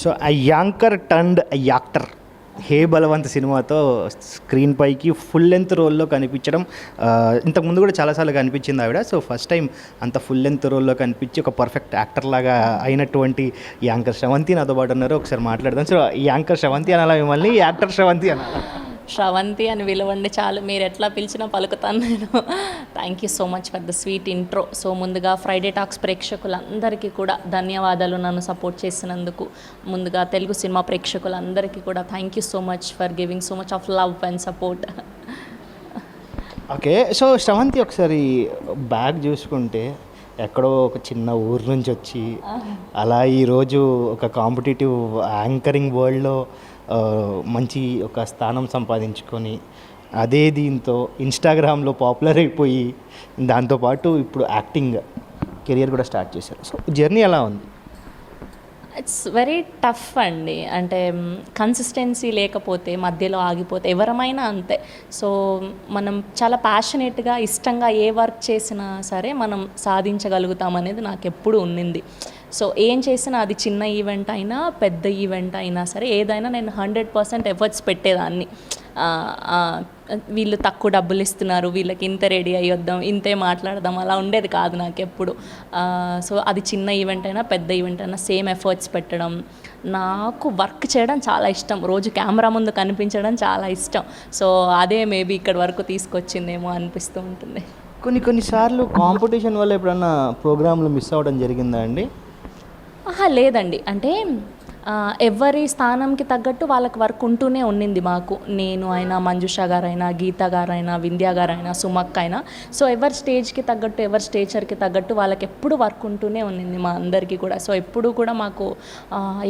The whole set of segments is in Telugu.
సో ఆ యాంకర్ టర్న్డ్ యాక్టర్ హే బలవంత్ సినిమాతో స్క్రీన్ పైకి ఫుల్ లెంత్ రోల్లో కనిపించడం ఇంతకుముందు కూడా చాలాసార్లు కనిపించింది ఆవిడ. సో ఫస్ట్ టైం అంత ఫుల్ లెంత్ రోల్లో కనిపించి ఒక పర్ఫెక్ట్ యాక్టర్ లాగా అయినటువంటి యాంకర్ శ్రవంతి నాతో పాటు ఉన్నారు. ఒకసారి మాట్లాడదాం. సో యాంకర్ శ్రవంతి అనాలా మిమ్మల్ని, యాక్టర్ శ్రవంతి అనాలా? శ్రవంతి అని పిలవండి చాలు, మీరు ఎట్లా పిలిచినా పలుకుతాను నేను. Thank you so much for the sweet intro. So ముందుగా ఫ్రైడే టాక్స్ ప్రేక్షకులందరికీ కూడా ధన్యవాదాలు నన్ను సపోర్ట్ చేసినందుకు. ముందుగా తెలుగు సినిమా ప్రేక్షకులందరికీ కూడా thank you so much for giving so much of love and support. Okay, so Sravanthi ఒకసారి బ్యాగ్ చూసుకుంటే ఎక్కడో ఒక చిన్న ఊరు నుంచి వచ్చి అలా ఈరోజు ఒక కాంపిటేటివ్ యాంకరింగ్ వరల్డ్లో మంచి ఒక స్థానం సంపాదించుకొని అదే దీంతో ఇన్స్టాగ్రామ్లో పాపులర్ అయిపోయి దాంతోపాటు ఇప్పుడు యాక్టింగ్ కెరియర్ కూడా స్టార్ట్ చేశారు. సో జర్నీ ఎలా ఉంది? ఇట్స్ వెరీ టఫ్ అండి. అంటే కన్సిస్టెన్సీ లేకపోతే మధ్యలో ఆగిపోతే ఎవరమైనా అంతే. సో మనం చాలా ప్యాషనేట్గా ఇష్టంగా ఏ వర్క్ చేసినా సరే మనం సాధించగలుగుతాం అనేది నాకు ఎప్పుడు ఉన్నింది. సో ఏం చేసినా అది చిన్న ఈవెంట్ అయినా పెద్ద ఈవెంట్ అయినా సరే ఏదైనా నేను 100% ఎఫర్ట్స్ పెట్టేదాన్ని. వీళ్ళు తక్కువ డబ్బులు ఇస్తున్నారు, వీళ్ళకి ఇంత రెడీ అయ్యొద్దాం, ఇంతే మాట్లాడదాం, అలా ఉండేది కాదు నాకు ఎప్పుడు. సో అది చిన్న ఈవెంట్ అయినా పెద్ద ఈవెంట్ అయినా సేమ్ ఎఫర్ట్స్ పెట్టడం. నాకు వర్క్ చేయడం చాలా ఇష్టం, రోజు కెమెరా ముందు కనిపించడం చాలా ఇష్టం. సో అదే మేబీ ఇక్కడి వరకు తీసుకొచ్చిందేమో అనిపిస్తూ ఉంటుంది. కొన్నిసార్లు కాంపిటీషన్ వల్ల ఎప్పుడన్నా ప్రోగ్రాంలు మిస్ అవ్వడం జరిగిందా అండి? లేదండి. అంటే ఎవరి స్థానంకి తగ్గట్టు వాళ్ళకి వర్క్ ఉంటూనే ఉన్నింది మాకు. నేను అయినా, మంజుష గారైనా, గీత గారైనా, వింధ్య గారైనా, సుమక్క అయినా. సో ఎవరి స్టేజ్కి తగ్గట్టు, ఎవరి స్టేచర్కి తగ్గట్టు వాళ్ళకి ఎప్పుడు వర్క్ ఉంటూనే ఉన్నింది మా అందరికీ కూడా. సో ఎప్పుడు కూడా మాకు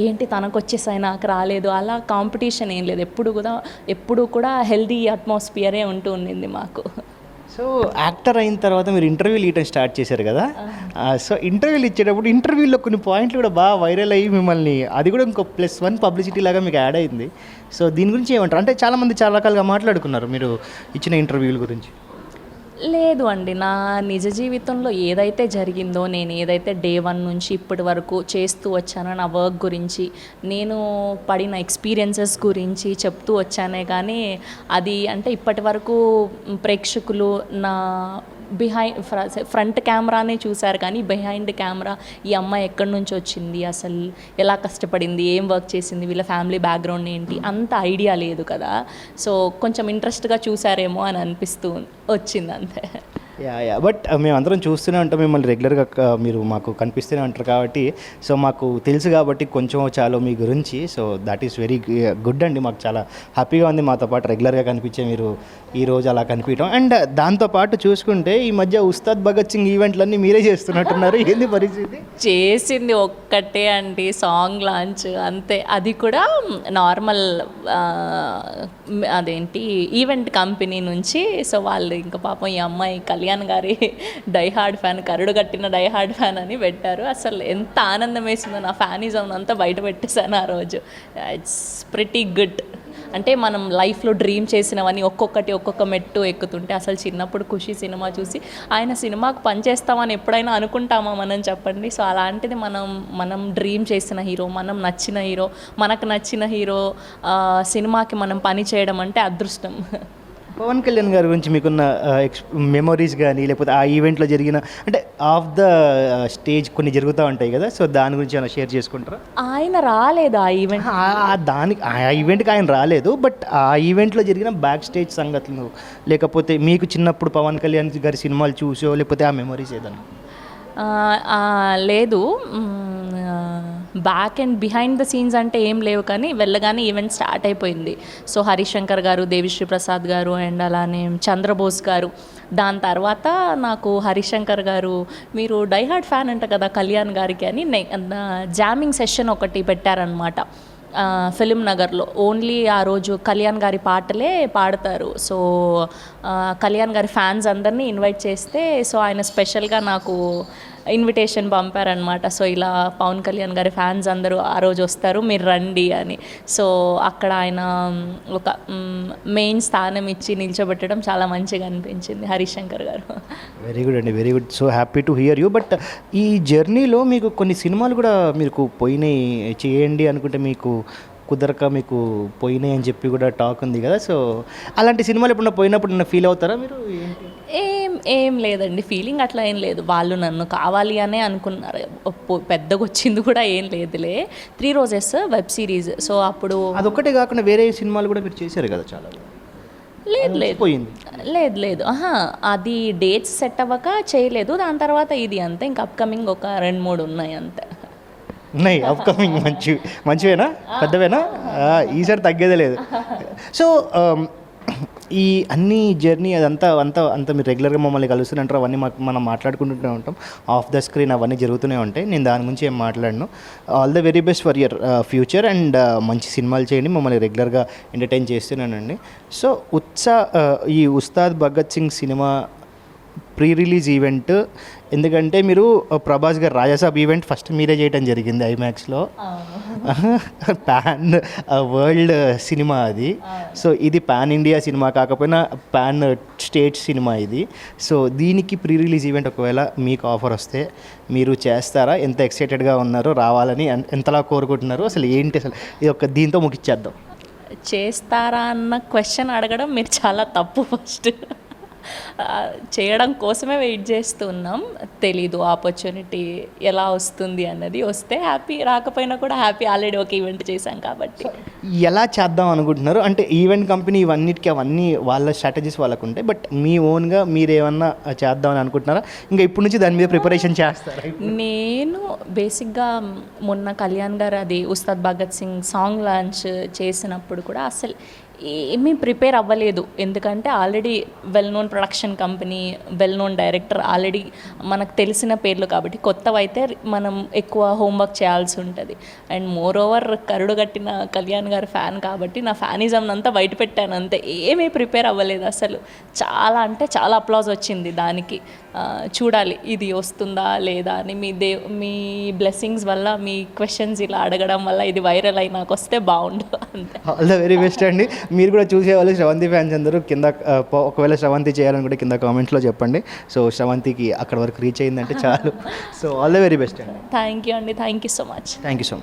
ఏంటి తనకు వచ్చేసాయి నాకు రాలేదు అలా కాంపిటీషన్ ఏం లేదు. ఎప్పుడు కూడా హెల్దీ అట్మాస్ఫియరే ఉంటూ ఉన్నింది మాకు. సో యాక్టర్ అయిన తర్వాత మీరు ఇంటర్వ్యూలు ఇవ్వడం స్టార్ట్ చేశారు కదా. సో ఇంటర్వ్యూలు ఇచ్చేటప్పుడు ఇంటర్వ్యూలో కొన్ని పాయింట్లు కూడా బాగా వైరల్ అయ్యి మిమ్మల్ని అది కూడా ఇంకో +1 పబ్లిసిటీ లాగా మీకు యాడ్ అయింది. సో దీని గురించి ఏమంటారు? అంటే చాలామంది చాలా రకాలుగా మాట్లాడుకున్నారు మీరు ఇచ్చిన ఇంటర్వ్యూల గురించి. లేదు అండి, నా నిజ జీవితంలో ఏదైతే జరిగిందో, నేను ఏదైతే డే 1 నుంచి ఇప్పటి వరకు చేస్తూ వచ్చానో నా వర్క్ గురించి, నేను పడిన ఎక్స్పీరియన్సెస్ గురించి చెప్తూ వచ్చానే కానీ అది అంటే ఇప్పటి వరకు ప్రేక్షకులు నా ఫ్రంట్ కెమెరానే చూశారు కానీ బిహైండ్ కెమెరా ఈ అమ్మాయి ఎక్కడి నుంచి వచ్చింది, అసలు ఎలా కష్టపడింది, ఏం వర్క్ చేసింది, వీళ్ళ ఫ్యామిలీ బ్యాక్గ్రౌండ్ ఏంటి, అంత ఐడియా లేదు కదా. సో కొంచెం ఇంట్రెస్ట్గా చూసారేమో అని అనిపిస్తూ వచ్చింది అంతే. బట్ మేమందరం చూస్తూనే ఉంటాం మిమ్మల్ని రెగ్యులర్గా, మీరు మాకు కనిపిస్తూనే ఉంటారు కాబట్టి. సో మాకు తెలుసు కాబట్టి కొంచెం చాలు మీ గురించి. So that is very good అండి, మాకు చాలా హ్యాపీగా ఉంది మాతో పాటు రెగ్యులర్గా కనిపించే మీరు ఈరోజు అలా కనిపించడం. అండ్ దాంతోపాటు చూసుకుంటే ఈ మధ్య ఉస్తాద్ భగత్ సింగ్ ఈవెంట్లన్నీ మీరే చేస్తున్నట్టున్నారు, ఏంది పరిస్థితి? చేసింది ఒక్కటే అండి, సాంగ్ లాంచ్ అంతే. అది కూడా నార్మల్ అదేంటి ఈవెంట్ కంపెనీ నుంచి. సో వాళ్ళు ఇంకా పాపం ఈ అమ్మాయి కళ్యాణ్ గారి డైహార్డ్ ఫ్యాన్, కరుడు కట్టిన డైహార్డ్ ఫ్యాన్ అని పెట్టారు. అసలు ఎంత ఆనందం వేసిందో, నా ఫ్యానిజం అంతా బయట పెట్టేశాను ఆ రోజు. It's pretty good. అంటే మనం లైఫ్లో డ్రీమ్ చేసినవన్నీ ఒక్కొక్క మెట్టు ఎక్కుతుంటే, అసలు చిన్నప్పుడు ఖుషి సినిమా చూసి ఆయన సినిమాకు పనిచేస్తామని ఎప్పుడైనా అనుకుంటామా మనం చెప్పండి. సో అలాంటిది మనం డ్రీమ్ చేసిన హీరో, మనం నచ్చిన హీరో, మనకు నచ్చిన హీరో సినిమాకి మనం పని చేయడం అంటే అదృష్టం. పవన్ కళ్యాణ్ గారి గురించి మీకున్న మెమొరీస్ కానీ, లేకపోతే ఆ ఈవెంట్లో జరిగిన అంటే ఆఫ్ ద స్టేజ్ కొన్ని జరుగుతూ ఉంటాయి కదా, సో దాని గురించి ఏమైనా షేర్ చేసుకుంటారా? ఆయన రాలేదు ఆ ఈవెంట్. ఆ ఈవెంట్కి ఆయన రాలేదు, బట్ ఆ ఈవెంట్లో జరిగిన బ్యాక్ స్టేజ్ సంగతులు, లేకపోతే మీకు చిన్నప్పుడు పవన్ కళ్యాణ్ గారి సినిమాలు చూసో, లేకపోతే ఆ మెమొరీస్ ఏదన్నా? లేదు, back and behind the scenes అంటే ఏం లేవు కానీ వెళ్ళగానే ఈవెంట్ స్టార్ట్ అయిపోయింది. సో హరిశంకర్ గారు, దేవిశ్రీ ప్రసాద్ గారు అండ్ అలానే చంద్రబోస్ గారు. దాని తర్వాత నాకు హరిశంకర్ గారు, మీరు డైహార్డ్ ఫ్యాన్ అంట కదా కళ్యాణ్ గారికి అని జామింగ్ సెషన్ ఒకటి పెట్టారనమాట ఫిలిం నగర్లో. ఓన్లీ ఆ రోజు కళ్యాణ్ గారి పాటలే పాడతారు. సో కళ్యాణ్ గారి ఫ్యాన్స్ అందరినీ ఇన్వైట్ చేస్తే, సో ఆయన స్పెషల్గా నాకు ఇన్విటేషన్ పంపారనమాట. సో ఇలా పవన్ కళ్యాణ్ గారి ఫ్యాన్స్ అందరూ ఆ రోజు వస్తారు, మీరు రండి అని. సో అక్కడ ఆయన ఒక మెయిన్ స్థానం ఇచ్చి నిల్చోబెట్టడం చాలా మంచిగా అనిపించింది హరీష్ శంకర్ గారు. వెరీ గుడ్ అండి, very good. So happy to hear you. But ఈ జర్నీలో మీకు కొన్ని సినిమాలు కూడా మీకు పోయినాయి, చేయండి అనుకుంటే మీకు కుదరక మీకు పోయినాయి అని చెప్పి కూడా టాక్ ఉంది కదా. సో అలాంటి సినిమాలు ఎప్పుడన్నా పోయినప్పుడు ఫీల్ అవుతారా మీరు? ఏంటి? ఏం లేదండి, ఫీలింగ్ అట్లా ఏం లేదు. వాళ్ళు నన్ను కావాలి అనే అనుకున్నారు. పెద్దగా వచ్చింది కూడా ఏం లేదులే. 3 రోజెస్ వెబ్ సిరీస్. సో అప్పుడు అదొక్కటే కాకుండా వేరే సినిమాలు కూడా మీరు చేశారు కదా చాలా. లేదు పోయింది. లేదు అది డేట్స్ సెట్ అవ్వక చేయలేదు. దాని తర్వాత ఇది అంతే. ఇంకా అప్కమింగ్ ఒక 2-3 ఉన్నాయి అంతే. ఉన్నాయి అప్కమింగ్. మంచివేనా, పెద్దవేనా? ఈసారి తగ్గేదే లేదు. సో ఈ అన్ని జర్నీ అదంతా అంతా మీరు రెగ్యులర్గా మమ్మల్ని కలుస్తుంటారు, అవన్నీ మనం మాట్లాడుకుంటూనే ఉంటాం ఆఫ్ ద స్క్రీన్, అవన్నీ జరుగుతూనే ఉంటాయి. నేను దాని గురించి ఏం మాట్లాడను. All the very best for your future and మంచి సినిమాలు చేయండి, మమ్మల్ని రెగ్యులర్గా ఎంటర్టైన్ చేస్తున్నానండి. సో ఈ Ustaad Bhagat Singh cinema pre release event, ఎందుకంటే మీరు ప్రభాస్ గారు రాజాసాబ్ ఈవెంట్ ఫస్ట్ మీరే చేయడం జరిగింది ఐమాక్స్లో. పాన్ వరల్డ్ సినిమా అది. సో ఇది పాన్ ఇండియా సినిమా కాకపోయినా పాన్ స్టేట్ సినిమా ఇది. సో దీనికి ప్రీ రిలీజ్ ఈవెంట్ ఒకవేళ మీకు ఆఫర్ వస్తే మీరు చేస్తారా? ఎంత ఎక్సైటెడ్గా ఉన్నారో, రావాలని ఎంతలా కోరుకుంటున్నారు, అసలు ఏంటి, అసలు ఇది దీంతో ముగిచ్చేద్దాం. చేస్తారా అన్న క్వశ్చన్ అడగడం మీరు చాలా తప్పు. ఫస్ట్ చేయడం కోసమే వెయిట్ చేస్తున్నాం. తెలీదు ఆపర్చునిటీ ఎలా వస్తుంది అన్నది. వస్తే హ్యాపీ, రాకపోయినా కూడా హ్యాపీ. ఆల్రెడీ ఒక ఈవెంట్ చేశాం కాబట్టి. ఎలా చేద్దాం అనుకుంటున్నారు? అంటే ఈవెంట్ కంపెనీ ఇవన్నిటికీ అవన్నీ వాళ్ళ స్ట్రాటజీస్ వాళ్ళకు ఉంటాయి. బట్ మీ ఓన్గా మీరు ఏమన్నా చేద్దామని అనుకుంటున్నారా? ఇంకా ఇప్పటి నుంచి దాని మీద ప్రిపరేషన్ చేస్తారా? నేను బేసిక్గా మొన్న కళ్యాణ్ గారు అది ఉస్తాద్ భగత్ సింగ్ సాంగ్ లాంచ్ చేసినప్పుడు కూడా అసలు ఏమీ ప్రిపేర్ అవ్వలేదు. ఎందుకంటే already well known production company, well known director, already మనకు తెలిసిన పేర్లు కాబట్టి కొత్తవైతే మనం ఎక్కువ హోంవర్క్ చేయాల్సి ఉంటుంది. అండ్ మోర్ ఓవర్ కరుడు కట్టిన కళ్యాణ్ గారి ఫ్యాన్ కాబట్టి నా ఫ్యానిజం అంతా బయట పెట్టాను అంతే. ఏమీ ప్రిపేర్ అవ్వలేదు అసలు. చాలా అంటే చాలా అప్లాజ్ వచ్చింది దానికి. చూడాలి ఇది వస్తుందా లేదా అని. మీ బ్లెస్సింగ్స్ వల్ల, మీ క్వశ్చన్స్ ఇలా అడగడం వల్ల ఇది వైరల్ అయి నాకు వస్తే బాగుండు అంతే. ఆల్ ద వెరీ బెస్ట్ అండి. మీరు కూడా చూసేవాళ్ళు శ్రవంతి ఫ్యాన్స్ అందరూ కింద, ఒకవేళ శ్రవంతి చేయాలని కూడా కింద కామెంట్స్లో చెప్పండి. సో శ్రవంతికి అక్కడ వరకు రీచ్ అయిందంటే చాలు. So all the very best అండి. థ్యాంక్ యూ అండి, thank you so much. Thank you so much.